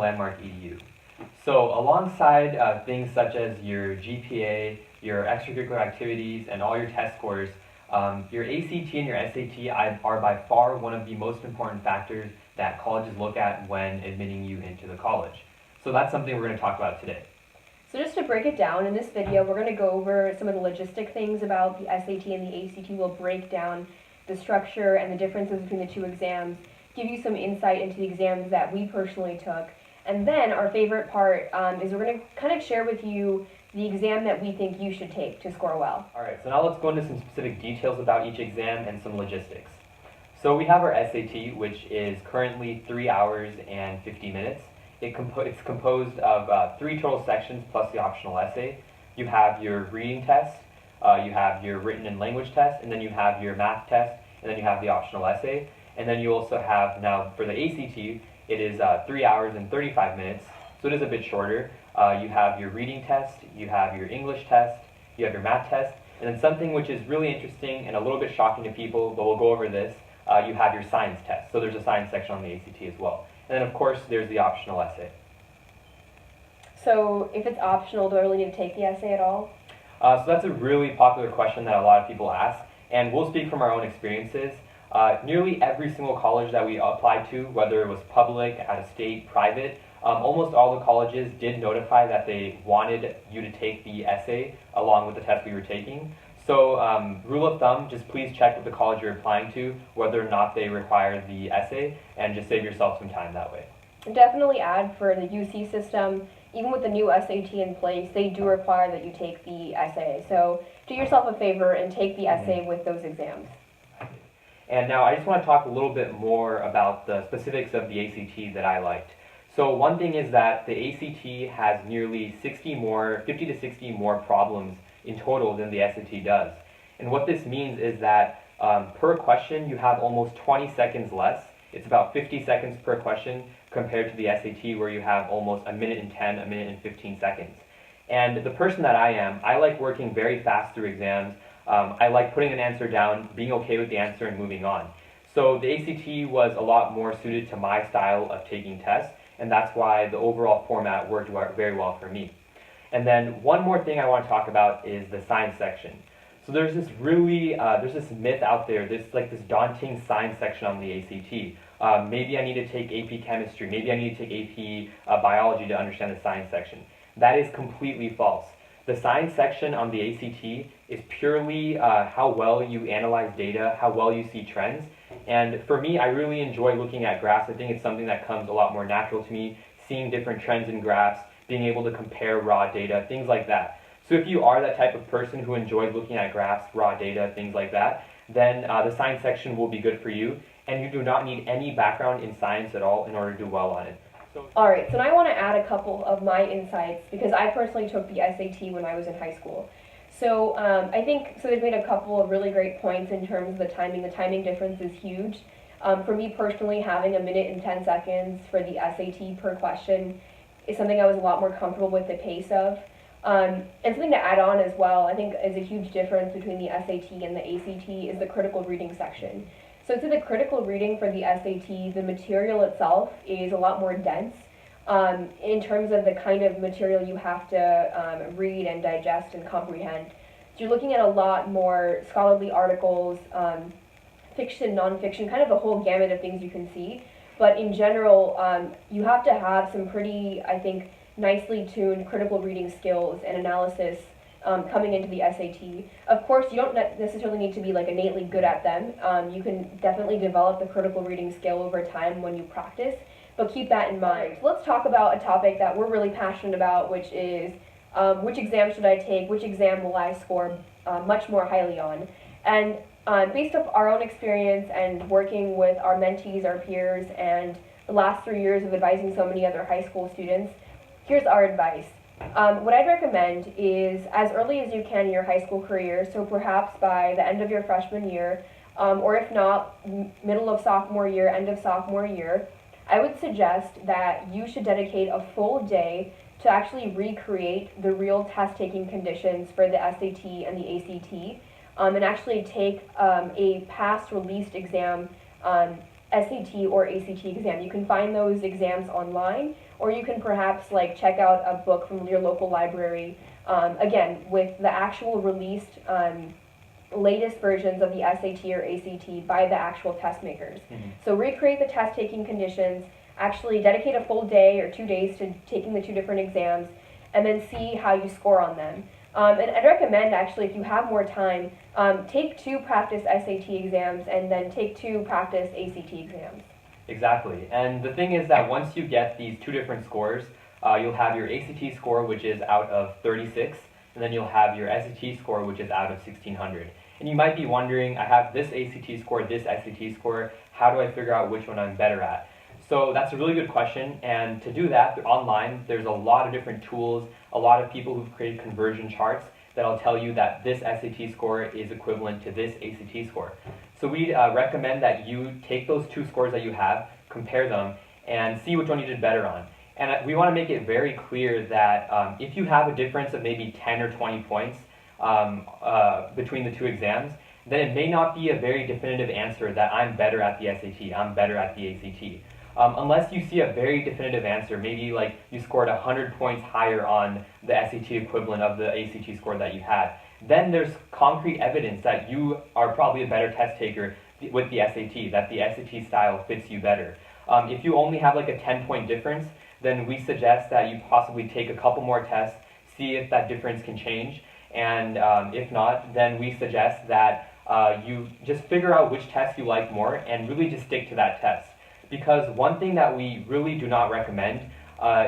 landmark edu. So alongside things such as your GPA, your extracurricular activities, and all your test scores, your ACT and your SAT are by far one of the most important factors that colleges look at when admitting you into the college. So that's something we're going to talk about today. So just to break it down, in this video, we're going to go over some of the logistic things about the SAT and the ACT. We'll break down the structure and the differences between the two exams, give you some insight into the exams that we personally took, and then our favorite part is we're going to kind of share with you the exam that we think you should take to score well. Alright, so now let's go into some specific details about each exam and some logistics. So we have our SAT, which is currently 3 hours and 50 minutes. It's composed of 3 total sections plus the optional essay. You have your reading test, you have your written and language test, and then you have your math test, and then you have the optional essay. And then you also have, now for the ACT, it is 3 hours and 35 minutes, so it is a bit shorter. You have your reading test, you have your English test, you have your math test, and then something which is really interesting and a little bit shocking to people, but we'll go over this, you have your science test. So there's a science section on the ACT as well. And then of course there's the optional essay. So if it's optional, do I really need to take the essay at all? So that's a really popular question that a lot of people ask, and we'll speak from our own experiences. Nearly every single college that we applied to, whether it was public, out of state, private, almost all the colleges did notify that they wanted you to take the essay along with the test we were taking. So rule of thumb, just please check with the college you're applying to whether or not they require the essay, and just save yourself some time that way. Definitely add for the UC system, even with the new SAT in place, they do require that you take the essay. So do yourself a favor and take the essay with those exams. And now I just want to talk a little bit more about the specifics of the ACT that I liked. So one thing is that the ACT has nearly 50 to 60 more problems in total than the SAT does. And what this means is that per question you have almost 20 seconds less. It's about 50 seconds per question compared to the SAT, where you have almost a minute and 10, a minute and 15 seconds. And the person that I am, I like working very fast through exams. I like putting an answer down, being okay with the answer, and moving on. So the ACT was a lot more suited to my style of taking tests, and that's why the overall format worked very well for me. And then one more thing I want to talk about is the science section. So there's this myth out there, this daunting science section on the ACT. Maybe I need to take AP chemistry, maybe I need to take AP biology to understand the science section. That is completely false. The science section on the ACT is purely how well you analyze data, how well you see trends. And for me, I really enjoy looking at graphs. I think it's something that comes a lot more natural to me, seeing different trends in graphs, being able to compare raw data, things like that. So if you are that type of person who enjoys looking at graphs, raw data, things like that, then the science section will be good for you, and you do not need any background in science at all in order to do well on it. Alright, so now I want to add a couple of my insights, because I personally took the SAT when I was in high school. So I think, they've made a couple of really great points in terms of the timing. The timing difference is huge. For me personally, having a minute and 10 seconds for the SAT per question is something I was a lot more comfortable with the pace of. And something to add on as well, I think is a huge difference between the SAT and the ACT is the critical reading section. So to the critical reading for the SAT, the material itself is a lot more dense in terms of the kind of material you have to read and digest and comprehend. So you're looking at a lot more scholarly articles, fiction, nonfiction, kind of a whole gamut of things you can see. But in general, you have to have some pretty, I think, nicely tuned critical reading skills and analysis coming into the SAT. Of course, you don't necessarily need to be innately good at them. You can definitely develop the critical reading skill over time when you practice, but keep that in mind. So let's talk about a topic that we're really passionate about, which is which exam should I take, which exam will I score much more highly on. And based off our own experience and working with our mentees, our peers, and the last 3 years of advising so many other high school students, here's our advice. What I'd recommend is as early as you can in your high school career, so perhaps by the end of your freshman year, or if not, middle of sophomore year, end of sophomore year, I would suggest that you should dedicate a full day to actually recreate the real test-taking conditions for the SAT and the ACT, and actually take a past released exam, SAT or ACT exam. You can find those exams online, or you can perhaps like check out a book from your local library, again, with the actual released latest versions of the SAT or ACT by the actual test makers. Mm-hmm. So recreate the test taking conditions, actually dedicate a full day or 2 days to taking the two different exams, and then see how you score on them. And I'd recommend actually, if you have more time, take 2 practice SAT exams and then take 2 practice ACT exams. Exactly. And the thing is that once you get these 2 different scores, you'll have your ACT score, which is out of 36, and then you'll have your SAT score, which is out of 1600. And you might be wondering, I have this ACT score, this SAT score, how do I figure out which one I'm better at? So that's a really good question, and to do that, online, there's a lot of different tools, a lot of people who've created conversion charts that'll tell you that this SAT score is equivalent to this ACT score. So we recommend that you take those 2 scores that you have, compare them, and see which one you did better on. And we want to make it very clear that if you have a difference of maybe 10 or 20 points between the 2 exams, then it may not be a very definitive answer that I'm better at the SAT, I'm better at the ACT. Unless you see a very definitive answer, maybe like you scored 100 points higher on the SAT equivalent of the ACT score that you had, then there's concrete evidence that you are probably a better test taker with the SAT, that the SAT style fits you better. If you only have like a 10-point difference, then we suggest that you possibly take a couple more tests, see if that difference can change, and if not, then we suggest that you just figure out which test you like more and really just stick to that test. Because one thing that we really do not recommend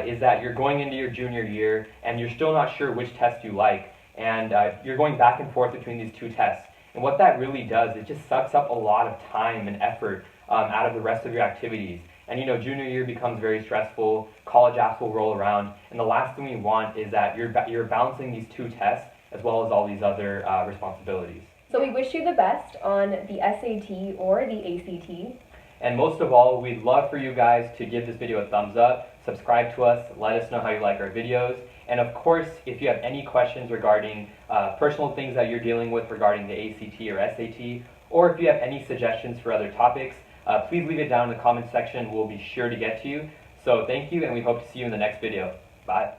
is that you're going into your junior year and you're still not sure which test you like, and you're going back and forth between these 2 tests. And what that really does, it just sucks up a lot of time and effort out of the rest of your activities. And junior year becomes very stressful, college apps will roll around, and the last thing we want is that you're balancing these 2 tests as well as all these other responsibilities. So we wish you the best on the SAT or the ACT. And most of all, we'd love for you guys to give this video a thumbs up, subscribe to us, let us know how you like our videos, and of course, if you have any questions regarding personal things that you're dealing with regarding the ACT or SAT, or if you have any suggestions for other topics, please leave it down in the comment section. We'll be sure to get to you. So thank you, and we hope to see you in the next video. Bye.